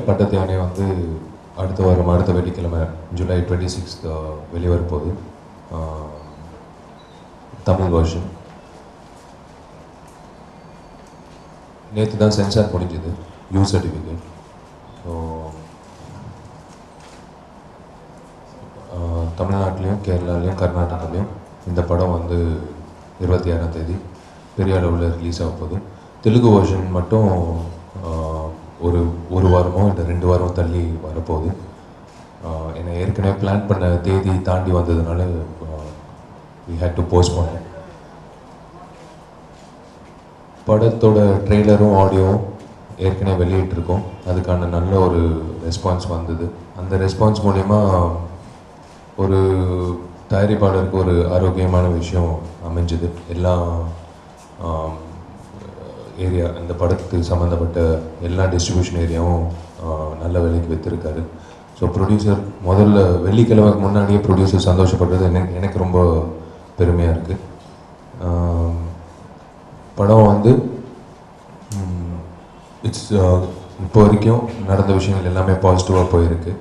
பட்டத்து யானை வந்து அடுத்த வாரம் அடுத்த வெள்ளிக்கிழமை ஜூலை 26 வெளிவர போகுது. தமிழ் வெர்ஷன். நேற்று தான் சென்சார் முடிஞ்சது, யூ சர்டிஃபிகேட். ஸோ தமிழ்நாட்டிலையும் கேரளாலையும் கர்நாடகாலையும் இந்த படம் வந்து 26ஆம் தேதி பெரிய அளவில் ரிலீஸ் ஆக போகுது. தெலுங்கு வெர்ஷன் மட்டும் ஒரு வாரமோ இல்லை 2 வாரம் தள்ளி வரப்போகுது. என்னை ஏற்கனவே பிளான் பண்ண தேதி தாண்டி வந்ததுனால we had to postpone. படத்தோட ட்ரெய்லரும் ஆடியோவும் ஏற்கனவே வெளியிட்டிருக்கோம். அதுக்கான நல்ல ஒரு ரெஸ்பான்ஸ் வந்தது. அந்த ரெஸ்பான்ஸ் மூலிமா ஒரு தயாரிப்பாளருக்கு ஒரு ஆரோக்கியமான விஷயம் அமைஞ்சது. எல்லா ஏரியா, இந்த படத்துக்கு சம்மந்தப்பட்ட எல்லா டிஸ்ட்ரிபியூஷன் ஏரியாவும் நல்ல விலைக்கு விற்றுருக்காரு. ஸோ ப்ரொடியூசர் முதல்ல வெள்ளிக்கிழமைக்கு முன்னாடியே ப்ரொடியூசர் சந்தோஷப்பட்டது எனக்கு ரொம்ப பெருமையாக இருக்குது. படம் வந்து இப்போ வரைக்கும் நடந்த விஷயங்கள் எல்லாமே பாசிட்டிவாக போயிருக்கு.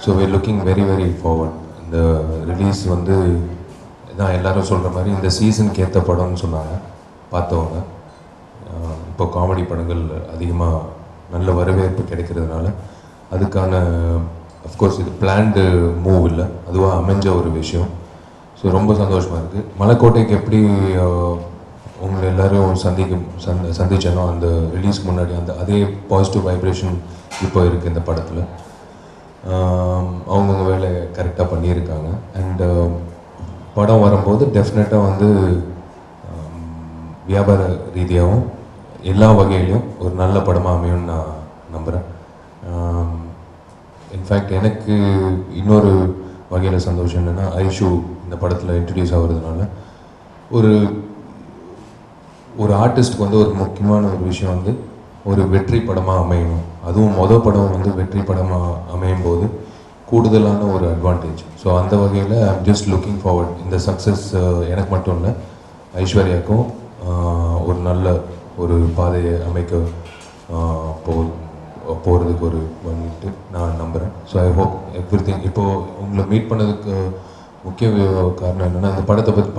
So we're looking very very forward. இந்த ரிலீஸ் வந்து தான் எல்லோரும் சொல்கிற மாதிரி இந்த சீசனுக்கு ஏற்ற படம்னு சொன்னாங்க பார்த்தவங்க. இப்போ காமெடி படங்கள் அதிகமாக நல்ல வரவேற்பு கிடைக்கிறதுனால அதுக்கான அஃப்கோர்ஸ் இது பிளான்டு மூவ் இல்லை, அதுவாக அமைஞ்ச ஒரு விஷயம். ஸோ ரொம்ப சந்தோஷமாக இருக்குது. மலைக்கோட்டைக்கு எப்படி உங்களை எல்லோரும் சந்திச்சேனோ அந்த ரிலீஸ்க்கு முன்னாடி அதே பாசிட்டிவ் வைப்ரேஷன் இப்போ இருக்குது இந்த படத்தில். அவங்கவுங்க வேலையை கரெக்டாக பண்ணியிருக்காங்க. அண்டு படம் வரும்போது டெஃபினட்டாக வந்து வியாபார ரீதியாகவும் எல்லா வகையிலையும் ஒரு நல்ல படமாக அமையும்னு நான் நம்புகிறேன். இன்ஃபேக்ட் எனக்கு இன்னொரு வகையில் சந்தோஷம் என்னென்னா, ஐஷு இந்த படத்தில் இன்ட்ரடியூஸ் ஆகிறதுனால ஒரு ஆர்டிஸ்ட்டுக்கு வந்து ஒரு முக்கியமான ஒரு விஷயம் வந்து ஒரு வெற்றி படமாக அமையணும். அதுவும் மொதல் படம் வந்து வெற்றி படமாக அமையும் போது கூடுதலான ஒரு அட்வான்டேஜ். ஸோ அந்த வகையில் ஐம் ஜஸ்ட் லுக்கிங் ஃபார்வர்ட். இந்த சக்ஸஸ் எனக்கு மட்டும் இல்லை, ஐஸ்வர்யாவுக்கும் ஒரு நல்ல ஒரு பாதையை அமைக்க போகிறதுக்கு ஒரு பண்ணிட்டு நான் நம்புகிறேன். So I hope everything. இப்போது உங்களை மீட் பண்ணதுக்கு முக்கிய காரணம் என்னென்னா, இந்த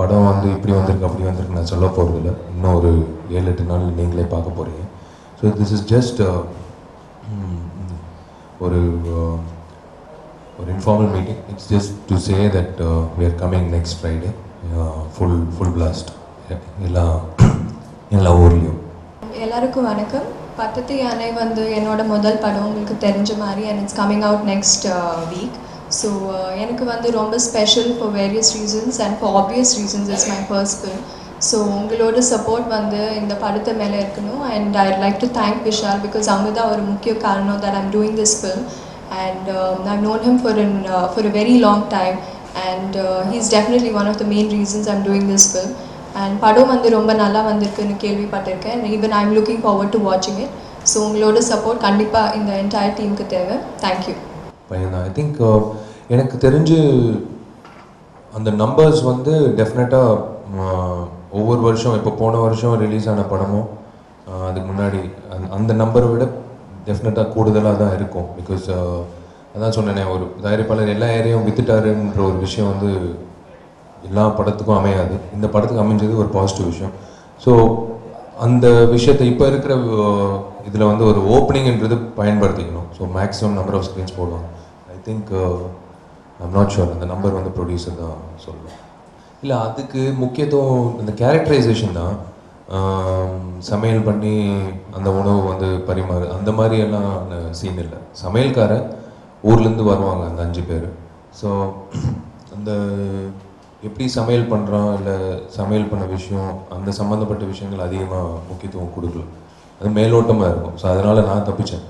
படம் வந்து இப்படி வந்திருக்கு அப்படி வந்திருக்கு நான் சொல்ல போகிறதில்ல. இன்னும் ஒரு 7-8 நாள் நீங்களே பார்க்க போகிறீங்க. ஸோ திஸ் இஸ் ஜஸ்ட் ஒரு informal meeting. It's just to say that we are coming next Friday, full blast எல்லா ஊர்லேயும். எல்லாருக்கும் வணக்கம். பட்டத்து யானை வந்து என்னோட முதல் படம், உங்களுக்கு தெரிஞ்ச மாதிரி, and it's coming out next week. So எனக்கு வந்து ரொம்ப special for various reasons and for obvious reasons. It's my first film. So உங்களோட சப்போர்ட் வந்து இந்த படத்தை மேலே இருக்கணும். And I like to thank Vishal, because அவங்க தான் ஒரு முக்கிய காரணம் that I'm doing this film. And I've known him for a very long time, and he's definitely one of the main reasons I'm doing this film. And படம் வந்து ரொம்ப நல்லா வந்திருக்குன்னு கேள்விப்பட்டிருக்கேன். Even I am looking forward to வாட்சிங் it. So உங்களோட support கண்டிப்பாக இந்த என்டையர் டீமுக்கு தேவை. தேங்க்யூ. ஐ திங்க் எனக்கு தெரிஞ்சு அந்த நம்பர்ஸ் வந்து டெஃபினட்டாக ஒவ்வொரு வருஷம், இப்போ போன வருஷம் ரிலீஸ் ஆன படமும் அதுக்கு முன்னாடி அந்த நம்பரை விட டெஃபினட்டாக கூடுதலாக தான் இருக்கும். பிகாஸ் அதான் சொன்னேனே, ஒரு தயாரிப்பாளர் எல்லா ஏரியாவும் வித்துட்டாருன்ற ஒரு விஷயம் வந்து எல்லா படத்துக்கும் அமையாது. இந்த படத்துக்கு அமைஞ்சது ஒரு பாசிட்டிவ் விஷயம். ஸோ அந்த விஷயத்தை இப்போ இருக்கிற இதில் வந்து ஒரு ஓப்பனிங்ன்றது பயன்படுத்திக்கணும். So maximum number of screens போடுவாங்க. I think I'm not sure அந்த நம்பர் வந்து ப்ரொடியூசர் தான் சொல்லணும். இல்லை, அதுக்கு முக்கியத்துவம் இந்த கேரக்டரைசேஷன் தான். சமையல் பண்ணி அந்த உணவு வந்து பரிமாறு அந்த மாதிரி எல்லாம் சீன் இல்லை. சமையல்காரன் ஊர்லேருந்து வருவாங்க அந்த 5 பேர். ஸோ அந்த எப்படி சமையல் பண்ணுறான், இல்லை சமையல் பண்ண விஷயம், அந்த சம்மந்தப்பட்ட விஷயங்கள் அதிகமாக முக்கியத்துவம் கொடுக்கல. அது மேலோட்டமாக இருக்கும். ஸோ அதனால் நான் தப்பித்தேன்.